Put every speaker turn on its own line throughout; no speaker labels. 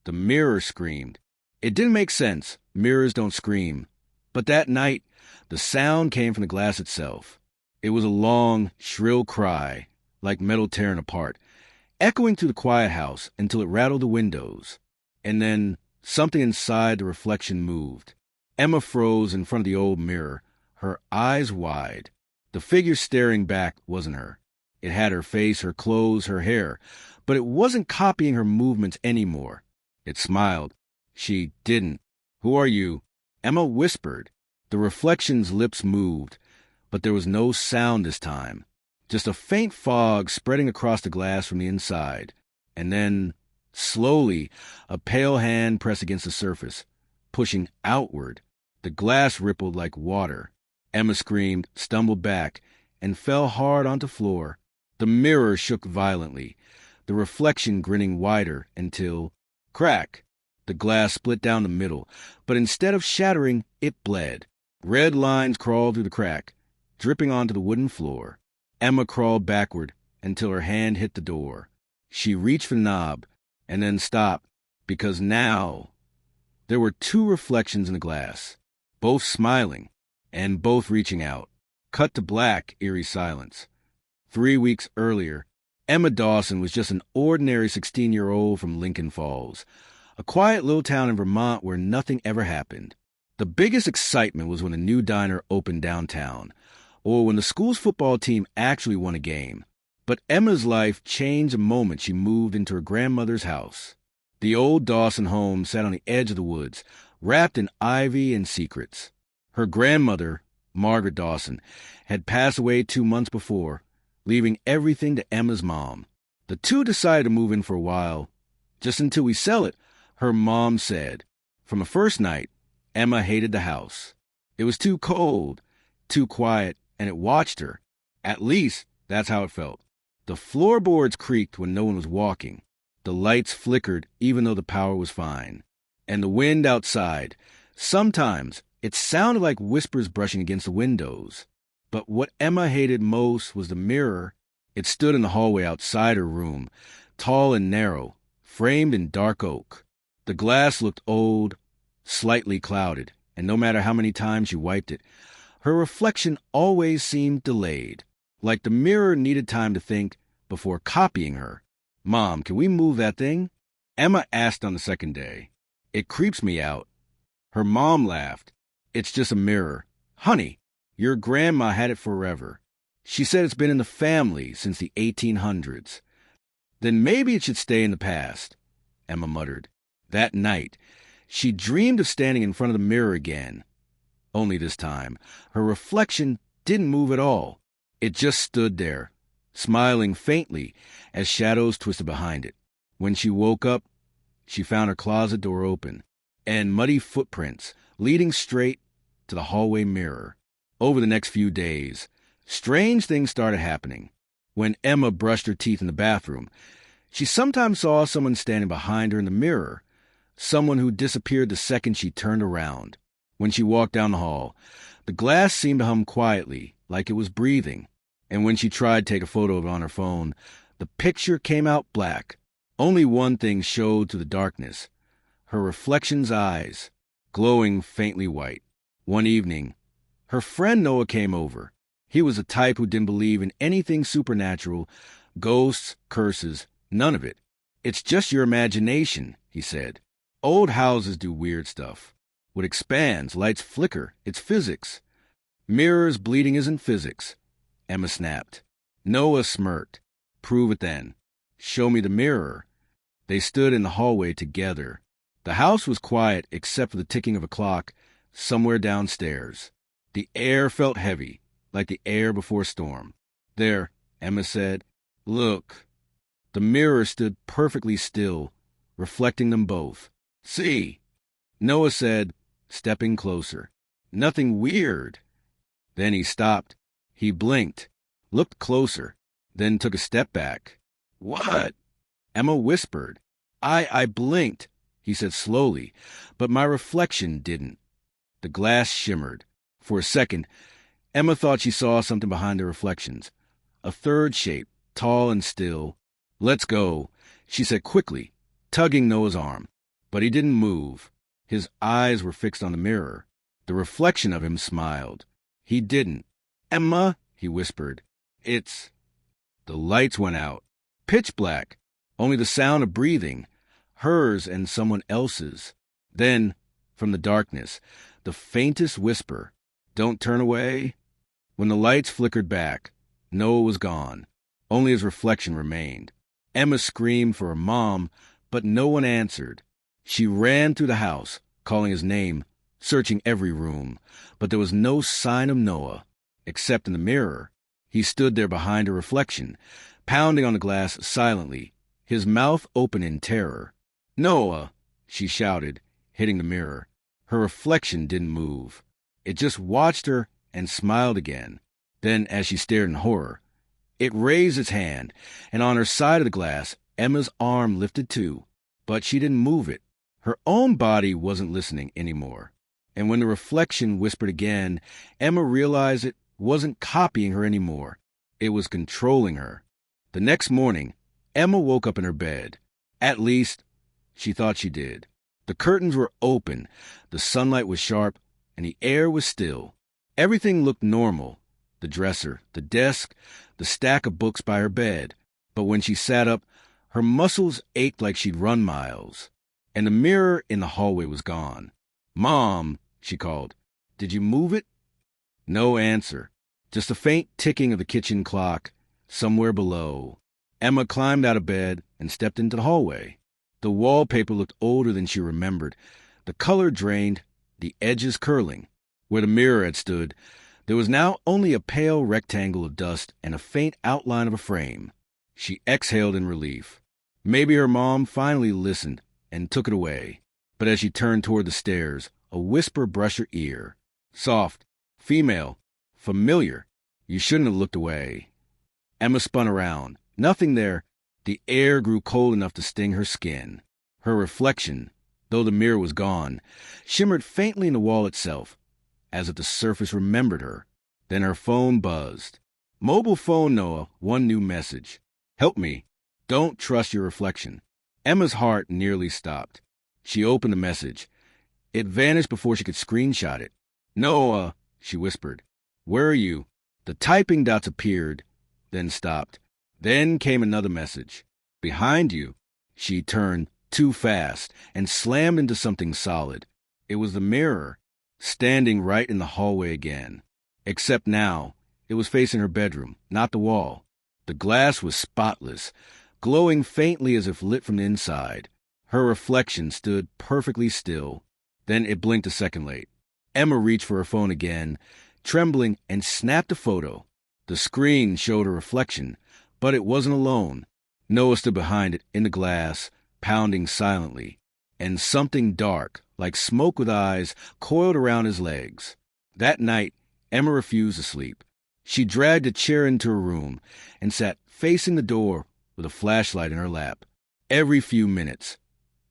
The mirror screamed. It didn't make sense. Mirrors don't scream. But that night, the sound came from the glass itself. It was a long, shrill cry, like metal tearing apart, echoing through the quiet house until it rattled the windows. And then something inside the reflection moved. Emma froze in front of the old mirror, her eyes wide. The figure staring back wasn't her. It had her face, her clothes, her hair, but it wasn't copying her movements anymore. It smiled. She didn't. "Who are you?" Emma whispered. The reflection's lips moved, but there was no sound this time. Just a faint fog spreading across the glass from the inside. And then, slowly, a pale hand pressed against the surface, pushing outward. The glass rippled like water. Emma screamed, stumbled back, and fell hard onto the floor. The mirror shook violently, the reflection grinning wider until, crack! The glass split down the middle, but instead of shattering, it bled. Red lines crawled through the crack, dripping onto the wooden floor. Emma crawled backward until her hand hit the door. She reached for the knob, and then stopped, because now there were two reflections in the glass, both smiling, and both reaching out. Cut to black, eerie silence. 3 weeks earlier, Emma Dawson was just an ordinary 16-year-old from Lincoln Falls, a quiet little town in Vermont where nothing ever happened. The biggest excitement was when a new diner opened downtown, or when the school's football team actually won a game. But Emma's life changed the moment she moved into her grandmother's house. The old Dawson home sat on the edge of the woods, wrapped in ivy and secrets. Her grandmother, Margaret Dawson, had passed away 2 months before, leaving everything to Emma's mom. The two decided to move in for a while. "Just until we sell it," her mom said. From the first night, Emma hated the house. It was too cold, too quiet, and it watched her. At least, that's how it felt. The floorboards creaked when no one was walking. The lights flickered even though the power was fine. And the wind outside, sometimes it sounded like whispers brushing against the windows. But what Emma hated most was the mirror. It stood in the hallway outside her room, tall and narrow, framed in dark oak. The glass looked old, slightly clouded, and no matter how many times she wiped it, her reflection always seemed delayed, like the mirror needed time to think before copying her. "Mom, can we move that thing?" Emma asked on the second day. "It creeps me out." Her mom laughed. "It's just a mirror. Honey, your grandma had it forever. She said it's been in the family since the 1800s. "Then maybe it should stay in the past," Emma muttered. That night, she dreamed of standing in front of the mirror again. Only this time, her reflection didn't move at all. It just stood there, smiling faintly as shadows twisted behind it. When she woke up, she found her closet door open and muddy footprints leading straight to the hallway mirror. Over the next few days, strange things started happening. When Emma brushed her teeth in the bathroom, she sometimes saw someone standing behind her in the mirror, someone who disappeared the second she turned around. When she walked down the hall, the glass seemed to hum quietly, like it was breathing. And when she tried to take a photo of it on her phone, the picture came out black. Only one thing showed through the darkness: her reflection's eyes, glowing faintly white. One evening, her friend Noah came over. He was the type who didn't believe in anything supernatural, ghosts, curses, none of it. "It's just your imagination," he said. "Old houses do weird stuff. What expands, lights flicker, it's physics." "Mirrors bleeding isn't physics," Emma snapped. Noah smirked. "Prove it then. Show me the mirror." They stood in the hallway together. The house was quiet except for the ticking of a clock somewhere downstairs. The air felt heavy, like the air before a storm. "There," Emma said. "Look." The mirror stood perfectly still, reflecting them both. "See," Noah said, stepping closer. "Nothing weird." Then he stopped. He blinked, looked closer, then took a step back. "What?" Emma whispered. I blinked," he said slowly, "but my reflection didn't." The glass shimmered. For a second, Emma thought she saw something behind the reflections. A third shape, tall and still. "Let's go," she said quickly, tugging Noah's arm. But he didn't move. His eyes were fixed on the mirror. The reflection of him smiled. He didn't. "Emma," he whispered. "It's—" The lights went out. Pitch black. Only the sound of breathing, hers and someone else's. Then, from the darkness, the faintest whisper, "Don't turn away." When the lights flickered back, Noah was gone. Only his reflection remained. Emma screamed for her mom, but no one answered. She ran through the house, calling his name, searching every room, but there was no sign of Noah, except in the mirror. He stood there behind her reflection, pounding on the glass silently, his mouth open in terror. "Noah!" she shouted, hitting the mirror. Her reflection didn't move. It just watched her and smiled again. Then, as she stared in horror, it raised its hand, and on her side of the glass, Emma's arm lifted too, but she didn't move it. Her own body wasn't listening anymore. And when the reflection whispered again, Emma realized it wasn't copying her anymore. It was controlling her. The next morning, Emma woke up in her bed. At least, she thought she did. The curtains were open, the sunlight was sharp, and the air was still. Everything looked normal. The dresser, the desk, the stack of books by her bed. But when she sat up, her muscles ached like she'd run miles. And the mirror in the hallway was gone. "Mom," she called. "Did you move it?" No answer. Just a faint ticking of the kitchen clock somewhere below. Emma climbed out of bed and stepped into the hallway. The wallpaper looked older than she remembered. The color drained, the edges curling. Where the mirror had stood, there was now only a pale rectangle of dust and a faint outline of a frame. She exhaled in relief. Maybe her mom finally listened and took it away. But as she turned toward the stairs, a whisper brushed her ear. Soft, female, familiar. You shouldn't have looked away. Emma spun around. Nothing there. The air grew cold enough to sting her skin. Her reflection, though the mirror was gone, shimmered faintly in the wall itself, as if the surface remembered her. Then her phone buzzed. "Mobile phone, Noah, one new message. Help me. Don't trust your reflection." Emma's heart nearly stopped. She opened the message. It vanished before she could screenshot it. "Noah," she whispered. "Where are you?" The typing dots appeared, then stopped. Then came another message. "Behind you." She turned too fast and slammed into something solid. It was the mirror, standing right in the hallway again. Except now, it was facing her bedroom, not the wall. The glass was spotless, glowing faintly as if lit from the inside. Her reflection stood perfectly still. Then it blinked a second late. Emma reached for her phone again, trembling, and snapped a photo. The screen showed her reflection, but it wasn't alone. Noah stood behind it, in the glass, pounding silently. And something dark, like smoke with eyes, coiled around his legs. That night, Emma refused to sleep. She dragged a chair into her room and sat facing the door with a flashlight in her lap. Every few minutes,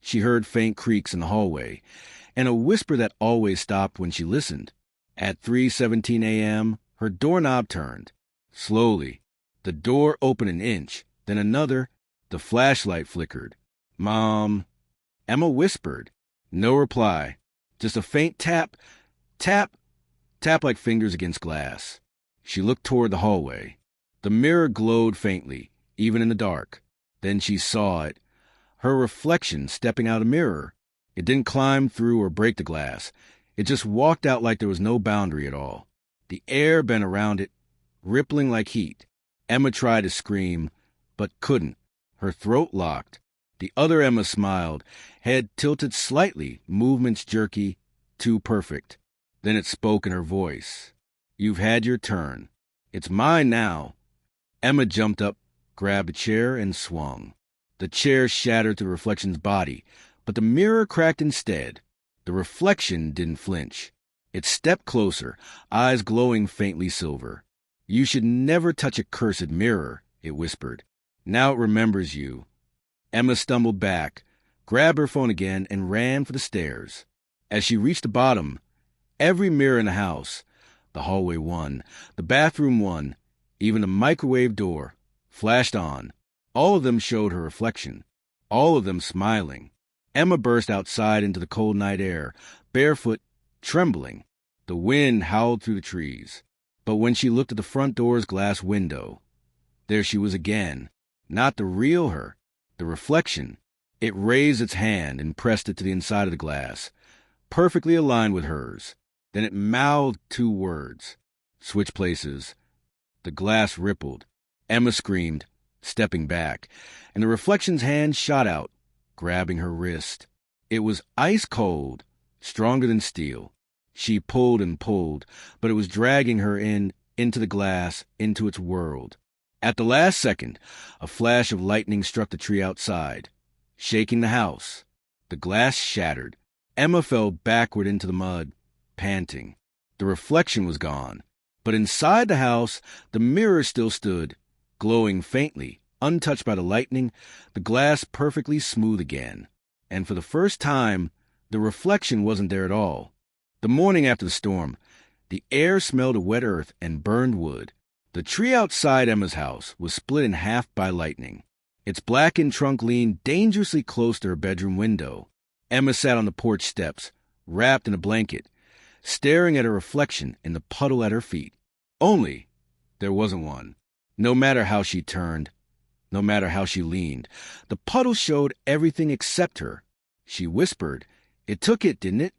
she heard faint creaks in the hallway, and a whisper that always stopped when she listened. At 3:17 a.m., her doorknob turned. Slowly, the door opened an inch, then another. The flashlight flickered. "Mom," Emma whispered. No reply. Just a faint tap, tap, tap like fingers against glass. She looked toward the hallway. The mirror glowed faintly, even in the dark. Then she saw it. Her reflection stepping out of the mirror. It didn't climb through or break the glass. It just walked out like there was no boundary at all. The air bent around it, rippling like heat. Emma tried to scream, but couldn't. Her throat locked. The other Emma smiled, head tilted slightly, movements jerky, too perfect. Then it spoke in her voice. "You've had your turn. It's mine now." Emma jumped up, grabbed a chair, and swung. The chair shattered to the reflection's body, but the mirror cracked instead. The reflection didn't flinch. It stepped closer, eyes glowing faintly silver. "You should never touch a cursed mirror," it whispered. "Now it remembers you." Emma stumbled back, grabbed her phone again, and ran for the stairs. As she reached the bottom, every mirror in the house, the hallway one, the bathroom one, even the microwave door, flashed on. All of them showed her reflection, all of them smiling. Emma burst outside into the cold night air, barefoot, trembling. The wind howled through the trees. But when she looked at the front door's glass window, there she was again. Not the real her, the reflection. It raised its hand and pressed it to the inside of the glass, perfectly aligned with hers. Then it mouthed 2 words. Switch places. The glass rippled. Emma screamed, stepping back, and the reflection's hand shot out, grabbing her wrist. It was ice cold, stronger than steel. She pulled and pulled, but it was dragging her into the glass, into its world. At the last second, a flash of lightning struck the tree outside, shaking the house. The glass shattered. Emma fell backward into the mud, panting. The reflection was gone, but inside the house, the mirror still stood, glowing faintly, untouched by the lightning, the glass perfectly smooth again. And for the first time, the reflection wasn't there at all. The morning after the storm, the air smelled of wet earth and burned wood. The tree outside Emma's house was split in half by lightning. Its blackened trunk leaned dangerously close to her bedroom window. Emma sat on the porch steps, wrapped in a blanket, staring at her reflection in the puddle at her feet. Only there wasn't one. No matter how she turned, no matter how she leaned, the puddle showed everything except her. She whispered, "It took it, didn't it?"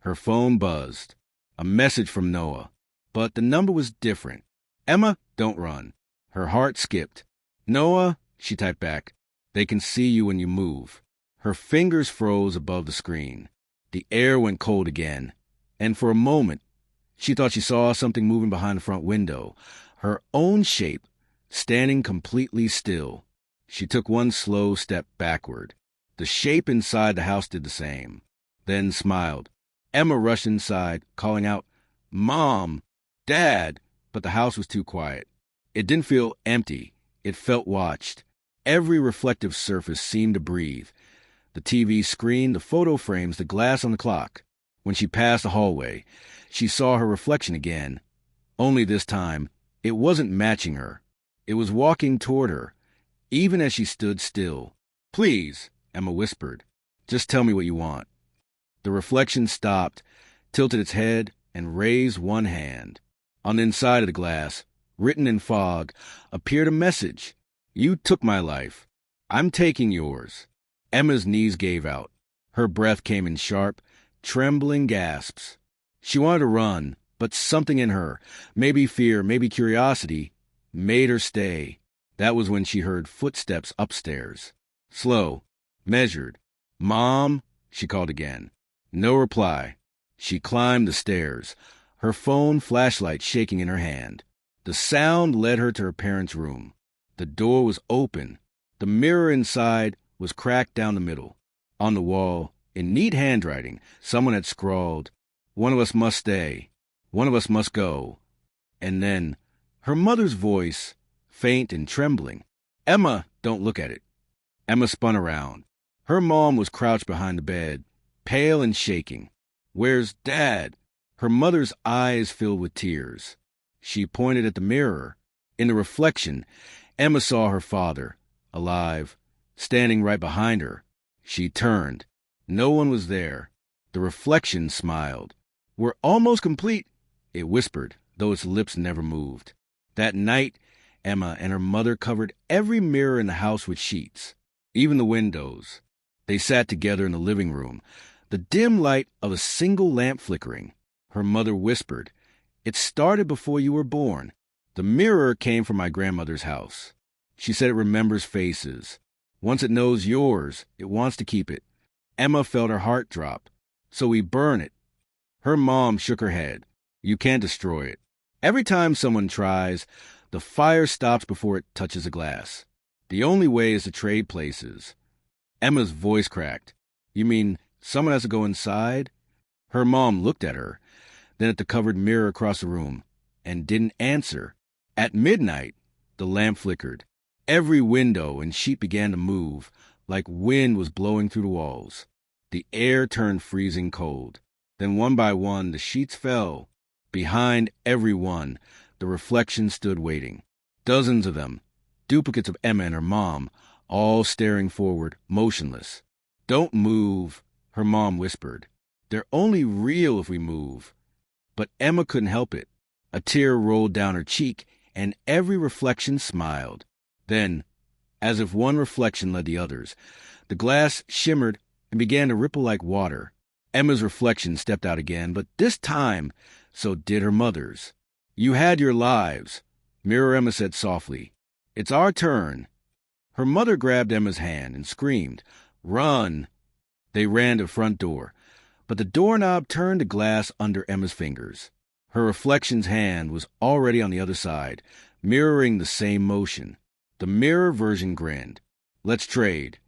Her phone buzzed. A message from Noah. But the number was different. "Emma, don't run." Her heart skipped. "Noah," she typed back, "they can see you when you move." Her fingers froze above the screen. The air went cold again. And for a moment, she thought she saw something moving behind the front window. Her own shape, standing completely still. She took one slow step backward. The shape inside the house did the same. Then smiled. Emma rushed inside, calling out, "Mom! Dad!" But the house was too quiet. It didn't feel empty. It felt watched. Every reflective surface seemed to breathe. The TV screen, the photo frames, the glass on the clock. When she passed the hallway, she saw her reflection again. Only this time, it wasn't matching her. It was walking toward her, even as she stood still. "Please," Emma whispered, "just tell me what you want." The reflection stopped, tilted its head, and raised one hand. On the inside of the glass, written in fog, appeared a message. "You took my life. I'm taking yours." Emma's knees gave out. Her breath came in sharp, trembling gasps. She wanted to run, but something in her, maybe fear, maybe curiosity, made her stay. That was when she heard footsteps upstairs. Slow, measured. "Mom," she called again. No reply. She climbed the stairs, her phone flashlight shaking in her hand. The sound led her to her parents' room. The door was open. The mirror inside was cracked down the middle. On the wall, in neat handwriting, someone had scrawled, "One of us must stay. One of us must go." And then, her mother's voice, faint and trembling. "Emma, don't look at it." Emma spun around. Her mom was crouched behind the bed, pale and shaking. "Where's Dad?" Her mother's eyes filled with tears. She pointed at the mirror. In the reflection, Emma saw her father, alive, standing right behind her. She turned. No one was there. The reflection smiled. "We're almost complete," it whispered, though its lips never moved. That night, Emma and her mother covered every mirror in the house with sheets, even the windows. They sat together in the living room, the dim light of a single lamp flickering. Her mother whispered, "It started before you were born. The mirror came from my grandmother's house. She said it remembers faces. Once it knows yours, it wants to keep it." Emma felt her heart drop. "So we burn it." Her mom shook her head. "You can't destroy it. Every time someone tries, the fire stops before it touches the glass. The only way is to trade places." Emma's voice cracked. "You mean someone has to go inside?" Her mom looked at her, then at the covered mirror across the room, and didn't answer. At midnight, the lamp flickered. Every window and sheet began to move, like wind was blowing through the walls. The air turned freezing cold. Then one by one, the sheets fell. Behind every one, the reflection stood waiting. Dozens of them, duplicates of Emma and her mom, all staring forward, motionless. Don't move, her mom whispered. They're only real if we move. But Emma couldn't help it. A tear rolled down her cheek, and every reflection smiled. Then, as if one reflection led the others, the glass shimmered and began to ripple like water. Emma's reflection stepped out again, but this time, so did her mother's. You had your lives, Mirror Emma said softly. It's our turn. Her mother grabbed Emma's hand and screamed, Run! They ran to the front door, but the doorknob turned to glass under Emma's fingers. Her reflection's hand was already on the other side, mirroring the same motion. The mirror version grinned. Let's trade.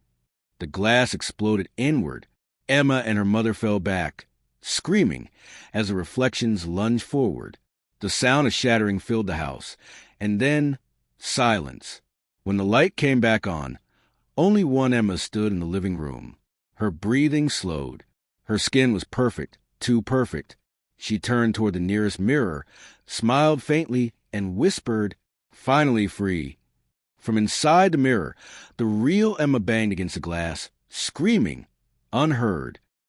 The glass exploded inward. Emma and her mother fell back, screaming, as the reflections lunged forward. The sound of shattering filled the house, and then silence. When the light came back on, only one Emma stood in the living room. Her breathing slowed. Her skin was perfect, too perfect. She turned toward the nearest mirror, smiled faintly, and whispered, Finally free. From inside the mirror, the real Emma banged against the glass, screaming, unheard.